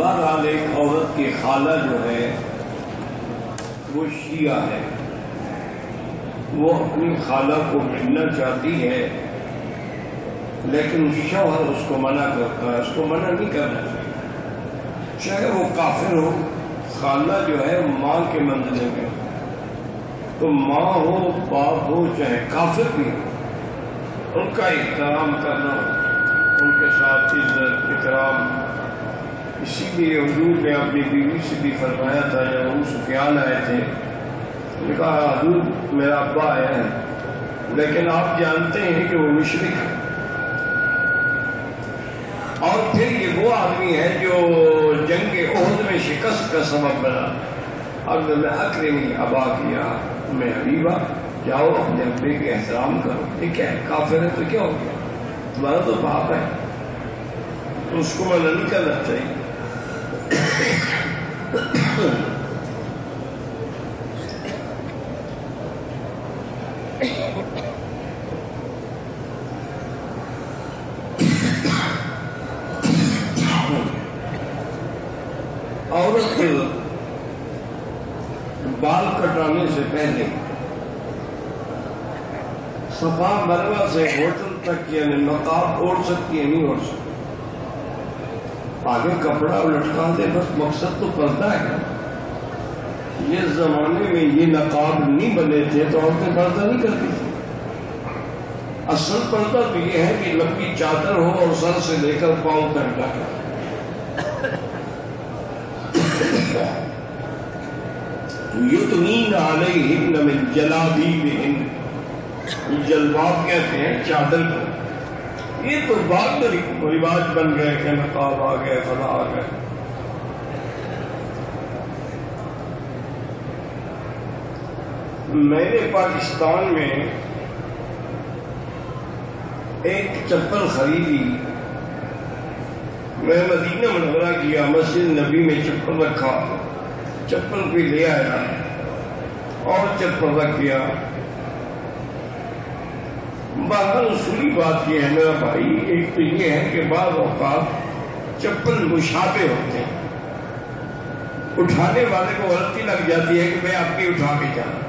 بہرحال ایک عورت کی خالہ جو ہے وہ شیعہ ہے، وہ اپنی خالہ کو ملنا چاہتی ہے لیکن شوہر اس کو منع کرتا ہے. اس کو منع نہیں کرنا چاہیے، چاہے وہ کافر ہو. خالہ جو ہے ماں کے منزلے میں، تو ماں ہو باپ ہو چاہے کافر بھی ہو، ان کا احترام کرنا، ان کے ساتھ عزت اکرام. اسی لیے حضور نے اپنی بیوی سے بھی فرمایا تھا جب ابو سفیان آئے تھے، انہوں نے کہا حضور میرا ابا آیا ہے لیکن آپ جانتے ہیں کہ وہ مشرک ہے، اور پھر یہ وہ آدمی ہے جو جنگ احد میں شکست کا سبب بنا. اب میں اکرمی ابا کیا میں حبیبہ، جاؤ اپنے ابے کے احترام کرو. یہ کیا ہے، کافر ہے تو کیا ہو گیا، تمہارا تو باپ ہے، تو اس کو منع نہیں کرنا چاہیے. عورت بال کٹانے سے پہلے صفا مروہ سے ہوٹل تک یعنی نقاب اوڑھ سکتی ہے، نہیں اوڑھ سکتی. آگے کپڑا لٹکا دے بس، مقصد تو پردہ ہے. یہ زمانے میں یہ نقاب نہیں بنے تھے تو عورتیں پردہ نہیں کرتی تھی. اصل پردہ تو یہ ہے کہ لمبی چادر ہو اور سر سے لے کر پاؤں تک ڈھکا. یدنین علیہن من جلابیبہن، جلباب کہتے ہیں چادر کو. یہ تو بعد میں رواج بن گئے کہ نقاب آ گئے فلاں آ گئے. میں نے پاکستان میں ایک چپل خریدی. میں مدینہ منورہ گیا، مسجد نبی میں چپل رکھا، چپل بھی لے آیا اور چپل رکھ دیا. بہرحال اصولی بات یہ ہے میرا بھائی، ایک تو یہ ہے کہ بعض اوقات چپل مشابہ ہوتے ہیں، اٹھانے والے کو غلطی لگ جاتی ہے کہ میں آپ کی اٹھا کے جاؤں.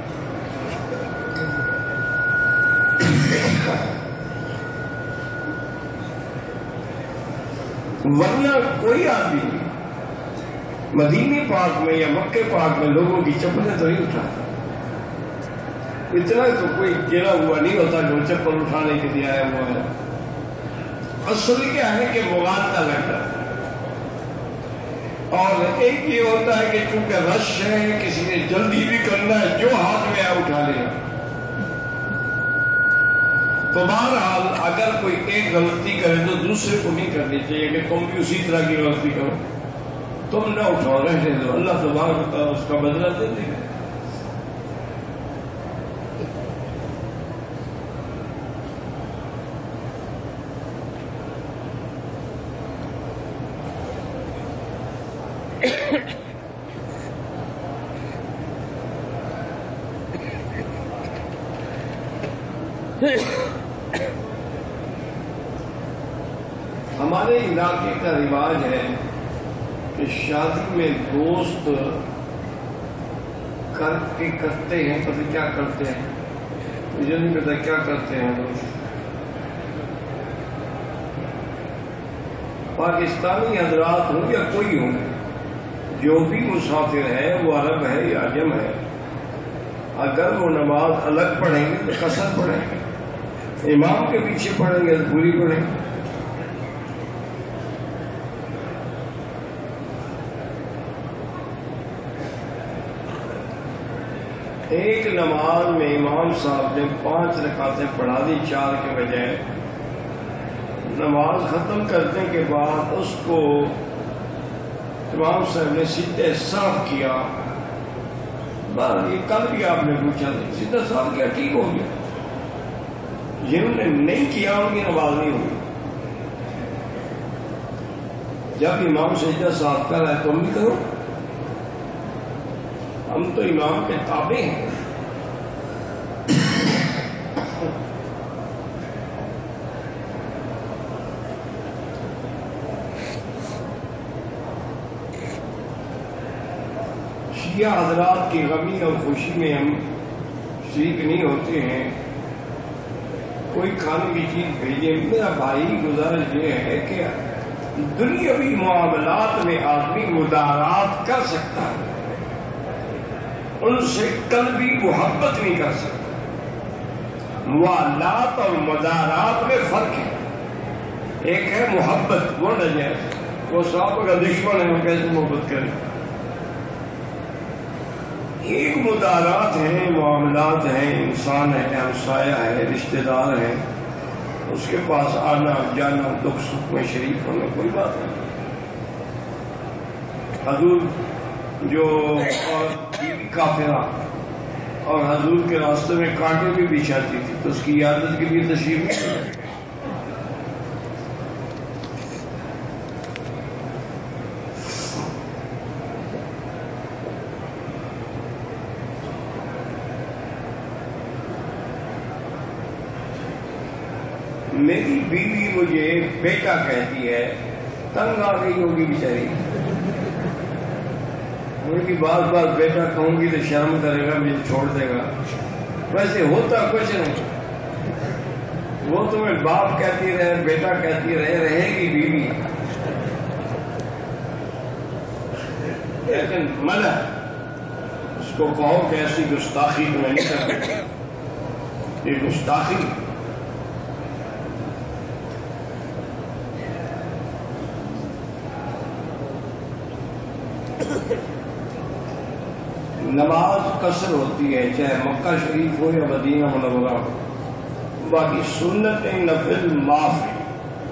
ورنہ کوئی آدمی مدینے پاک میں یا مکے پاک میں لوگوں کی چپلیں تو نہیں اٹھاتا. اتنا تو کوئی گرا ہوا نہیں ہوتا جو چپل اٹھانے کے لیے آیا ہوا ہے. اصل کیا ہے کہ مواد کا لگتا ہے، اور ایک یہ ہوتا ہے کہ چونکہ رش ہے، کسی نے جلدی بھی کرنا ہے، جو ہاتھ میں آیا اٹھا لے. تو بہرحال اگر کوئی ایک غلطی کرے تو دوسرے کو نہیں کرنی چاہیے کہ تم بھی اسی طرح کی غلطی کرو. تم نہ اٹھاؤ، رہنے دو، اللہ تبارک و تعالیٰ اس کا بدلہ دے دے گا. ہمارے علاقے کا رواج ہے کہ شادی میں دوست کرتے ہیں، پتہ کیا کرتے ہیں، مجھے نہیں پتا کیا کرتے ہیں دوست. پاکستانی حضرات ہوں یا کوئی ہوں، جو بھی مسافر ہے وہ عرب ہے یا عجم ہے، اگر وہ نماز الگ پڑھیں گے تو قصر پڑھیں گے، امام کے پیچھے پڑھیں گے تو پوری پڑھیں گے. ایک نماز میں امام صاحب نے 5 رکعتیں پڑھا دی 4 کے بجائے. نماز ختم کرنے کے بعد اس کو امام صاحب نے سیدھے صاف کیا. یہ کل بھی آپ نے پوچھا تھا، سیدھا صاف کیا ٹھیک ہو گیا. جنہوں نے نہیں کیا ان کی نماز نہیں ہوگی. جب امام سیدھا صاف کر رہا ہے تم بھی کرو، ہم تو امام کے تابع ہیں. شیعہ حضرات کی غمی اور خوشی میں ہم شریک نہیں ہوتے ہیں، کوئی کھانے کی چیز بھیجے، میرا بھائی گزارش یہ ہے کہ دنیاوی معاملات میں آدمی مدارات کر سکتا ہے، ان سے قلبی محبت نہیں کر سکتا۔ موالات اور مدارات میں فرق ہے، ایک ہے محبت، وہ نجائز، وہ صاحب کا دشمن ہے، وہ کیسے محبت کرے۔ ایک مدارات ہیں، معاملات ہیں، انسان ہے، ہمسایہ ہے، رشتہ دار ہے، اس کے پاس آنا جانا، دکھ سکھ میں شریک ہونا کوئی بات نہیں۔ حضور جو کافرہ اور حضور کے راستے میں کانٹے بھی بچھاتی تھی تو اس کی عادت کے لیے تشریف نہیں۔ میری بیوی مجھے بیٹا کہتی ہے، تنگ آ گئی ہوگی بیچاری، مجھے بار بار بیٹا کہوں گی تو شرم کرے گا، مجھے چھوڑ دے گا۔ ویسے ہوتا کچھ نہیں، وہ تمہیں باپ کہتی رہے، بیٹا کہتی رہے، رہے گی بیوی، لیکن منع اس کو کہو کہ ایسی گستاخی تمہیں نہیں کرتی، یہ گستاخی۔ نماز قصر ہوتی ہے، چاہے مکہ شریف ہو یا مدینہ منورہ ہو، باقی سنت نفل معاف ہے،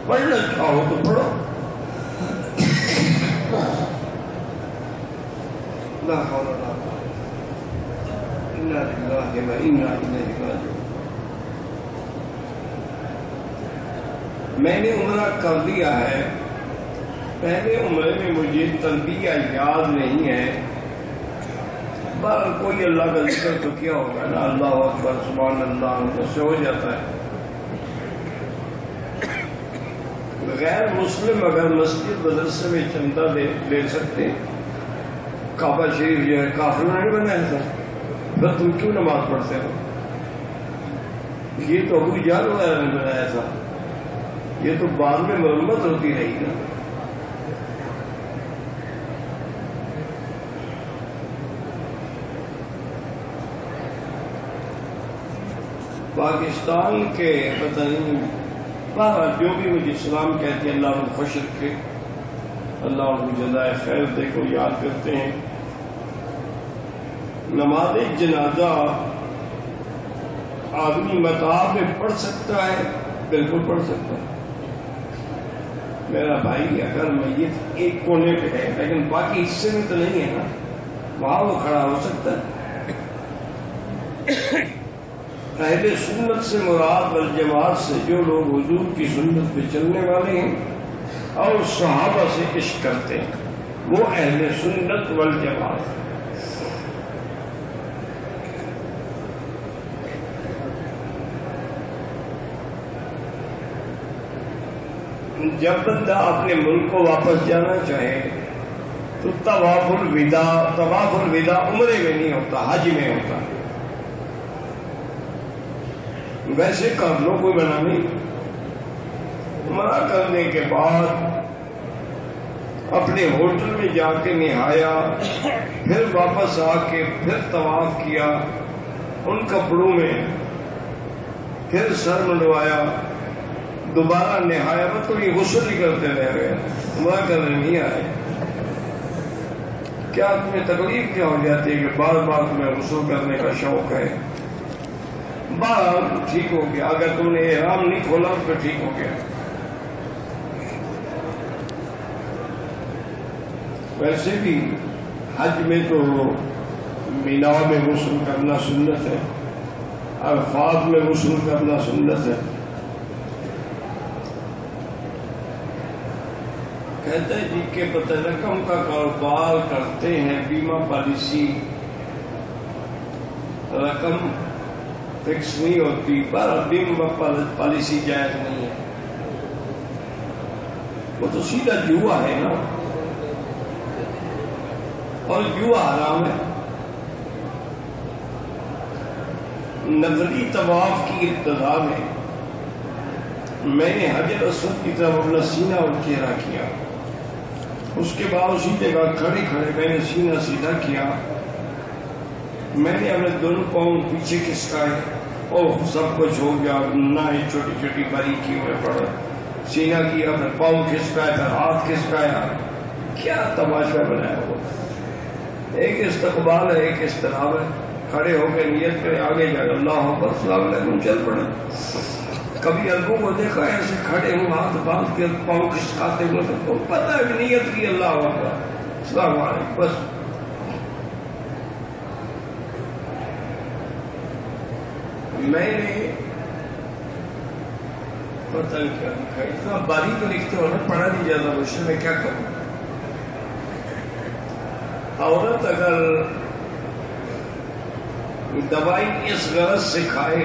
پڑھنا چاہو تو پڑھو۔ لا حول ولا قوة الا باللہ و انا الیہ راجعون۔ میں نے عمرہ کر دیا ہے، پہلے عمرے میں مجھے تلبیہ یاد نہیں ہے، بار کوئی اللہ کا ذکر تو کیا ہوگا نا، اللہ اکبر سبحان اللہ، اس سے ہو جاتا ہے۔ غیر مسلم اگر مسجد مدرسے میں چندہ لے سکتے، کعبہ شریف جو ہے کافروں نے بنایا تھا، پھر تم کیوں نماز پڑھتے ہو؟ یہ تو ابو جہل وغیرہ نے بنایا تھا، یہ تو بعد میں مرمت ہوتی رہی نا۔ پاکستان کے پتہ نہیں بہرحال جو بھی مجھے اسلام کہتے ہیں، اللہ ان کو خوش رکھے، اللہ ان کو جزائے خیر دے، کو یاد کرتے ہیں۔ نماز جنازہ آدمی مطاف میں پڑھ سکتا ہے، بالکل پڑھ سکتا ہے۔ میرا بھائی اگر میت ایک کونے پہ ہے لیکن باقی حصے میں تو نہیں ہے نا، وہاں وہ کھڑا ہو سکتا ہے۔ اہل سنت سے مراد والجماعت سے جو لوگ حضور کی سنت پہ چلنے والے ہیں اور صحابہ سے عشق کرتے ہیں، وہ اہل سنت والجماعت۔ جب بندہ اپنے ملک کو واپس جانا چاہے تو طواف الوداع عمرے میں نہیں ہوتا، حج میں ہوتا۔ ویسے کر لو، کوئی بنا نہیں۔ عمرہ کرنے کے بعد اپنے ہوٹل میں جا کے نہایا، پھر واپس آ کے پھر طواف کیا ان کپڑوں میں، پھر سر منڈوایا، دوبارہ نہایا، مطلب یہ غسل ہی کرتے رہ گئے، عمرہ کرنے نہیں آئے۔ کیا تمہیں تکلیف کیا ہو جاتی ہے کہ بار بار تمہیں غسل کرنے کا شوق ہے؟ بہرحال ٹھیک ہو گیا، اگر تم نے احرام نہیں کھولا تو ٹھیک ہو گیا۔ ویسے بھی حج میں تو مینا میں غسل کرنا سنت ہے، عرفات میں غسل کرنا سنت ہے۔ کہتے ہیں جی کہ پتہ رقم کا کاروبار کرتے ہیں، بیمہ پالیسی، رقم فکس نہیں ہوتی، پر بیمہ پالیسی جائز نہیں ہے، وہ تو سیدھا جوا ہے نا، اور جوا حرام ہے۔ نفلی طواف کی ابتدا میں نے حجر اسود کی طرف اپنا سینہ اور چہرہ کیا. اس کے بعد اسی جگہ کھڑے کھڑے میں نے سینہ سیدھا کیا. میں نے اپنے دونوں پاؤں پیچھے کھسکائے. اوہ سب کچھ ہو گیا. نہ ہی چھوٹی چھوٹی باریکیوں میں پڑا. سینہ کیا، اپنے پاؤں کھسکایا، پھر ہاتھ کھسکایا. کیا تماشا بنایا ہوا. ایک استقبال ہے، ایک استراب ہے. کھڑے ہو کے نیت کرے، آگے جا کر اللہ اکبر السلام علیکم چل پڑے. کبھی اربوں کو دیکھا ایسے کھڑے ہوں ہاتھ باندھ کے پاؤں کھسکاتے ہوئے، تو پتہ ہے کہ نیت کی اللہ اکبر السلام علیکم بس. میں نے پتہ نہیں کیا لکھا. اتنا باریک لکھتے ہو نا، پڑھا نہیں جاتا مجھ سے. میں کیا کروں. عورت اگر دوائی اس غرض سے کھائے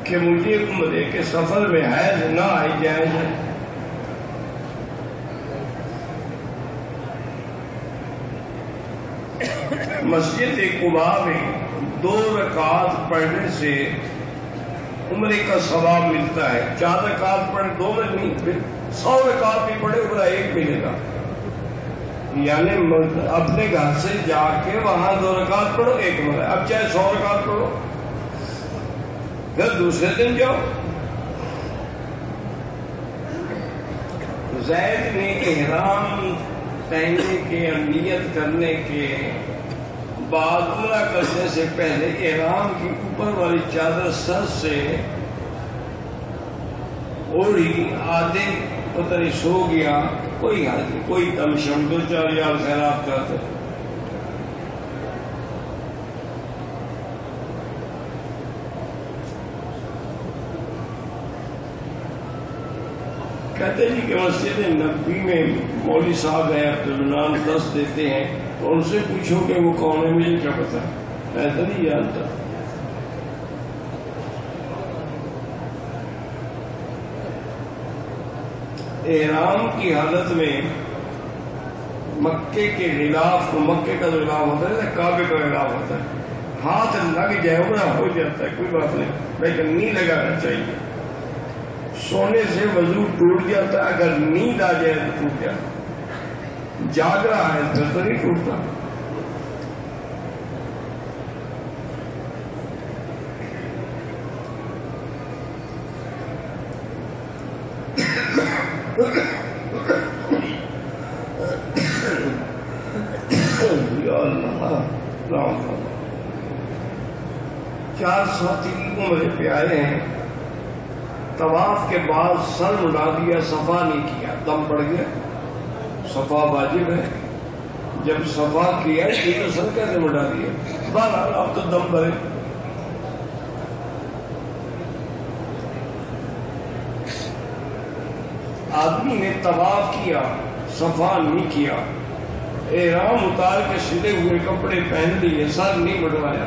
کہ مجھے عمرے کے سفر میں حیض نہ آئی جائے، مسجد قباء میں 2 رکعت پڑھنے سے عمرے کا ثواب ملتا ہے. 4 رکعت پڑھے 2 میں نہیں، 100 رکعت بھی پڑھے عمرہ 1 ملے گا. یعنی اپنے گھر سے جا کے وہاں 2 رکعت پڑھو 1 عمرہ. اب چاہے 100 رکعت پڑھو، پھر دوسرے دن جاؤ. زید نے احرام پہننے کے، نیت کرنے کے بعد عمرہ کرنے سے پہلے احرام کی اوپر والی چادر سر سے اوڑھی، آدھے پتہ نہیں سو گیا. کوئی حال نہیں، کوئی دم شم 2-4 یار خیرات کرتے. کہتے جی کہ مسجد نبوی میں مولوی صاحب ہیں عبدالمنان درس دیتے ہیں، تو ان سے پوچھو کہ وہ کون ہے. مجھے کیا پتا، میں تو نہیں جانتا. احرام کی حالت میں مکے کے غلاف کو، مکے کا جو غلاف ہوتا ہے، کعبے کا غلاف ہوتا ہے، ہاتھ لگ جائے عمرہ ہو جاتا ہے، کوئی بات نہیں، لیکن نہیں لگانا چاہیے. سونے سے وضو ٹوٹ جاتا ہے، اگر نیند آ جائے تو ٹوٹ جاتا ہے. جاگ رہا ہے پھر تو نہیں ٹوٹتا. چار ساتھی عمرے پہ آئے ہیں، طواف کے بعد سر اڑا دیا، صفا نہیں کیا، دم پڑ گیا. صفا واجب ہے، جب صفا کیا تو سر کیسے اڑا دیا. بہرحال اب تو دم بھرے. آدمی نے طواف کیا، صفا نہیں کیا، احرام اتار کے سلے ہوئے کپڑے پہن لیے، سر نہیں بڑھوایا،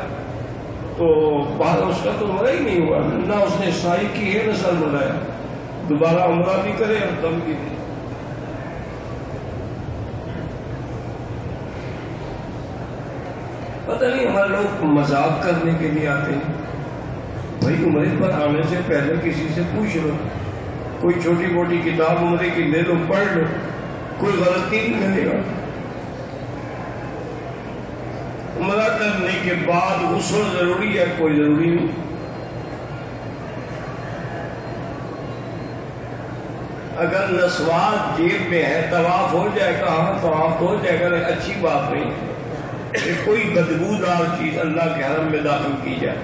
تو بعد اس کا تو عمرہ ہی نہیں ہوا. نہ اس نے سائی کی ہے نہ سر بڑھایا. دوبارہ عمرہ بھی کرے اور دم بھی دے. پتہ نہیں ہمارے لوگ مذاق کرنے کے لیے آتے ہیں. بھائی عمرے پر آنے سے پہلے کسی سے پوچھ لو، کوئی چھوٹی موٹی کتاب عمرے کی لے لو، پڑھ لو، کوئی غلطی نہیں ملے گا. عمرہ کرنے کے بعد غسل ضروری ہے؟ کوئی ضروری نہیں. اگر نسوار جیب میں ہے، طواف ہو جائے گا. ہاں طواف ہو جائے گا، لیکن اچھی بات نہیں ہے کہ کوئی بدبودار چیز اللہ کے حرم میں داخل کی جائے.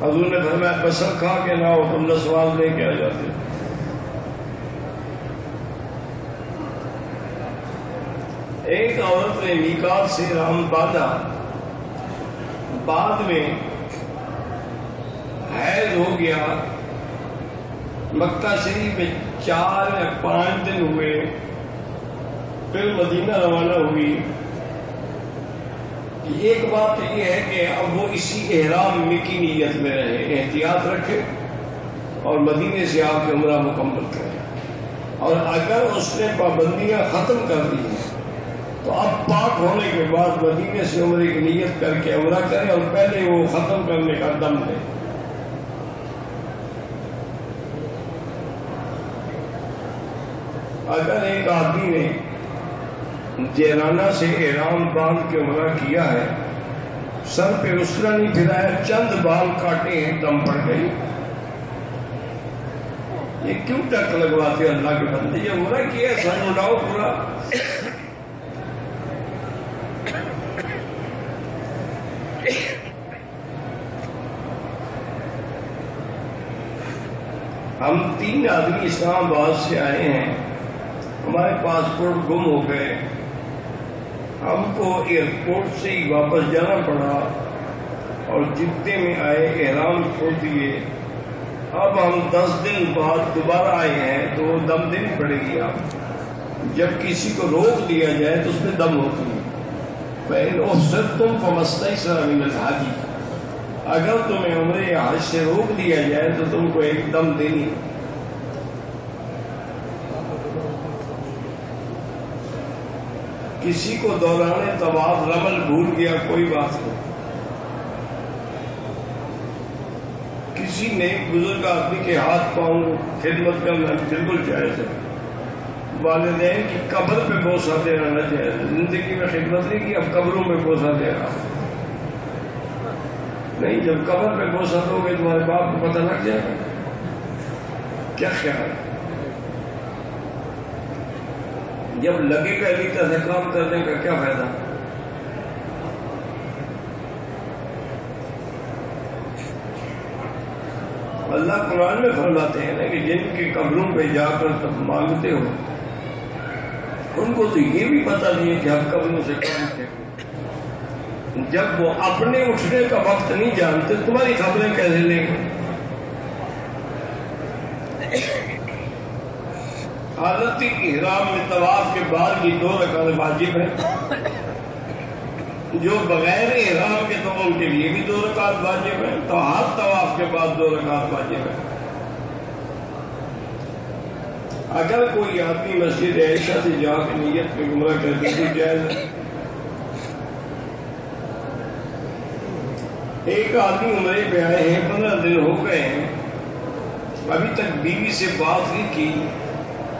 حضور نے فرمایا بسر کھا کے نہ ہو تم نسوار لے کے آ جاتے. ایک عورت نے میقات سے احرام باندھا، بعد میں حیض ہو گیا. مکہ شریف میں 4 یا 5 دن ہوئے، پھر مدینہ روانہ ہوئی. ایک بات یہ ہے کہ اب وہ اسی احرام میں کی نیت میں رہے، احتیاط رکھے اور مدینے سے آ کے عمرہ مکمل کرے. اور اگر اس نے پابندیاں ختم کر دی ہیں تو اب پاک ہونے کے بعد مدینے سے عمرے کی نیت کر کے عمرہ کریں اور پہلے وہ ختم کرنے کا دم دیں. اگر ایک آدمی نے جیرانہ سے احرام باندھ کے عمرہ کیا ہے، سر پہ اسرا نہیں پھرایا، چند بال کاٹے ہیں، دم پڑ گئی، یہ کیوں ٹک لگواتے اللہ کے بندے؟ یہ عمرہ کیا ہے، سر اڑاؤ پورا. ہم 3 آدمی اسلام آباد سے آئے ہیں، ہمارے پاسپورٹ گم ہو گئے، ہم کو ایئرپورٹ سے ہی واپس جانا پڑا اور جدے میں آئے، احرام کھو دیے. اب ہم 10 دن بعد دوبارہ آئے ہیں تو وہ دم دینی پڑے گی. آپ جب کسی کو روک دیا جائے تو اس میں دم ہوتی ہے. فَإِنْ أُحْصِرْتُمْ فَمَا اسْتَيْسَرَ مِنَ الْهَدْيِ، اگر تمہیں عمرے یا حج سے روک دیا جائے تو تم کو ایک دم دینی. کسی کو دوران طواف رمل بھول گیا، کوئی بات نہیں. کسی نیک بزرگ آدمی کے ہاتھ پاؤں خدمت کرنا بالکل جائز ہے. والدین کی قبر پہ بوسہ دینا نہ جائز ہے. زندگی میں خدمت نہیں کی، اب قبروں پہ بوسہ دے رہا نہیں. جب قبر پہ بوسہ دو گے تمہارے باپ کو پتہ لگ جائے گا. کیا خیال ہے؟ جب لگے گا علی سے کام کرنے کا کیا فائدہ؟ اللہ قرآن میں فرماتے ہیں کہ جن کی قبروں پہ جا کر تم مانگتے ہو، ان کو تو یہ بھی پتہ نہیں ہے کہ ہم قبروں سے کب اٹھے. جب وہ اپنے اٹھنے کا وقت نہیں جانتے، تمہاری خبریں کیسے لیں گے؟ حالت احرام میں طواف کے بعد کی 2 رکعت واجب ہیں. جو بغیر احرام کے تو ان کے لیے بھی 2 رکعت واجب ہیں. تو ہر طواف کے بعد 2 رکعت واجب ہیں. اگر کوئی آدمی مسجد عائشہ سے جا کے نیت میں عمرہ کر دے تو جائز ہے. ایک آدمی عمرے پہ آئے ہیں، 15 دن ہو گئے ہیں، ابھی تک بیوی سے بات نہیں کی.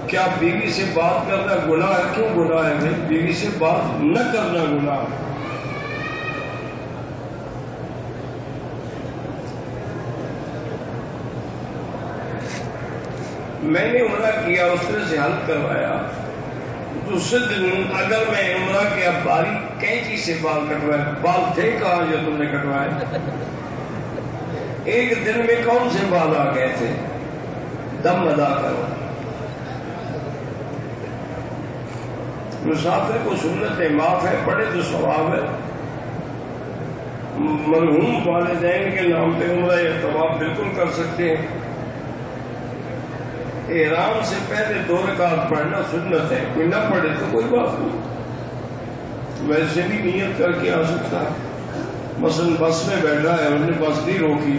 کیا بیوی سے بات کرنا گناہ ہے؟ کیوں گناہ ہے بھائی؟ بیوی سے بات نہ کرنا گناہ ہے. میں نے عمرہ کیا، اس نے سے حل کروایا. دوسرے دن اگر میں عمرہ کیا، باری کینچی سے بال کٹوائے، بال تھے کہاں جو تم نے کٹوائے؟ ایک دن میں کون سے بال آ گئے تھے؟ دم ادا کرو. مسافر کو سنت معاف ہے، پڑھے تو ثواب ہے. مرحوم والدین کے نام پہ عمرہ یا طواف بالکل کر سکتے ہیں. احرام سے پہلے 2 رکعت پڑھنا سنت ہے، کوئی نہ پڑھے تو کوئی بات نہیں. ویسے بھی نیت کر کے آ سکتا ہے. مثلا بس میں بیٹھا ہے، انہوں نے بس نہیں روکی،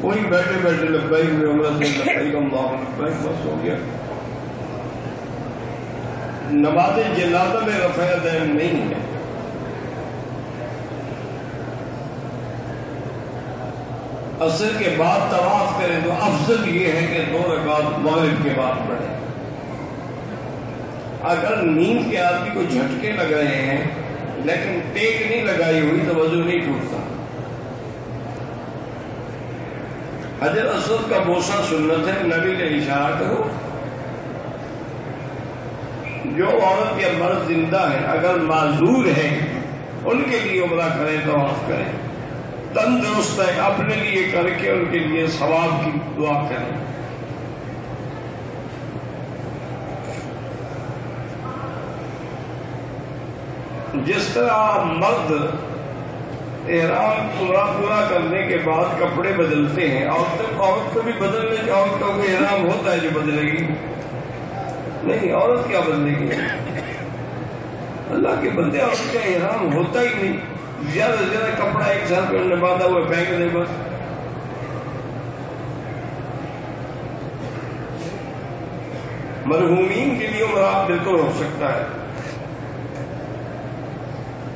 وہی بیٹھے بیٹھے لبیک میں عمرہ سے لبیک اللہ لبیک، بس ہو گیا. نماز جنازہ میں رفع یدین نہیں ہے. عصر کے بعد طواف کریں تو افضل یہ ہے کہ 2 رکعت مغرب کے بعد پڑھیں. اگر نیند کے آدمی کو جھٹکے لگ رہے ہیں لیکن ٹیک نہیں لگائی ہوئی تو وضو نہیں ٹوٹتا. حجر اسود کا بوسہ سنت ہے، نبی نے اشارہ کرو. جو عورت یا مرد زندہ ہے اگر معذور ہے ان کے لیے عمرہ کریں، طواف کریں. تندرست ہے اپنے لیے کر کے ان کے لیے ثواب کی دعا کریں. جس طرح مرد احرام پورا کرنے کے بعد کپڑے بدلتے ہیں، عورت کو بھی بدلنے کی، عورت کا کوئی احرام ہوتا ہے جو بدلے گی نہیں. عورت کیا بدلے گی؟ اللہ کے بندے، عورت کا احرام ہوتا ہی نہیں. زیادہ سے زیادہ کپڑا ایک سال پہ انہوں نے باندھا ہوا پھینک دے بس. مرحومین کے لیے عمرہ بالکل ہو سکتا ہے.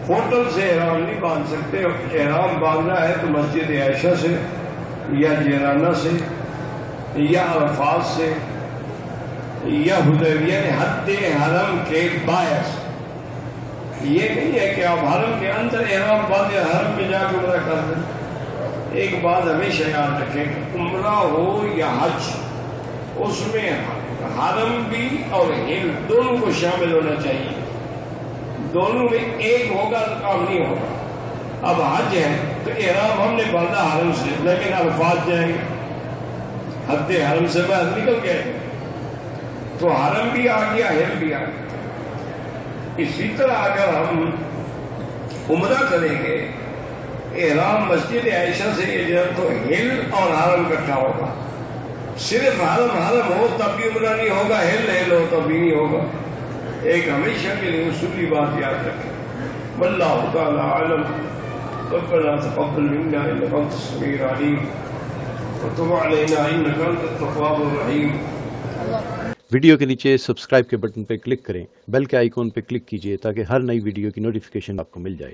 ہوٹل سے احرام نہیں باندھ سکتے. احرام باندھنا ہے تو مسجد عائشہ سے یا جیرانہ سے یا عرفات سے یا حدیبیہ حد حرم کے باعث. یہ نہیں ہے کہ آپ حرم کے اندر احرام باندھے حرم میں جا کے عمرہ کر دیں. ایک بات ہمیشہ یاد رکھیں کہ عمرہ ہو یا حج اس میں حرم بھی اور ہل دونوں کو شامل ہونا چاہیے. دونوں میں ایک ہوگا تو کام نہیں ہوگا. اب حج ہے تو احرام ہم نے باندھا حرم سے لیکن عرفات جائیں گے حد حرم سے باہر نکل گئے تو حرم بھی آ گیا ہل بھی آ گیا. اسی طرح اگر ہم عمرہ کریں گے احرام مسجد عائشہ سے یہ جو تو ہل اور حرم اکٹھا ہوگا. صرف حرم ہو تب بھی عمرہ نہیں ہوگا, ہل ہو تب بھی نہیں ہوگا. ایک ہمیشہ کے لیے اصولی بات یاد رکھیں. واللہ تعالی اعلم. ربنا تقبل منا انك انت السميع العليم وتب علينا انك انت التواب الرحيم. ویڈیو کے نیچے سبسکرائب کے بٹن پہ کلک کریں, بیل کے آئیکن پہ کلک کیجئے تاکہ ہر نئی ویڈیو کی نوٹیفیکیشن آپ کو مل جائے.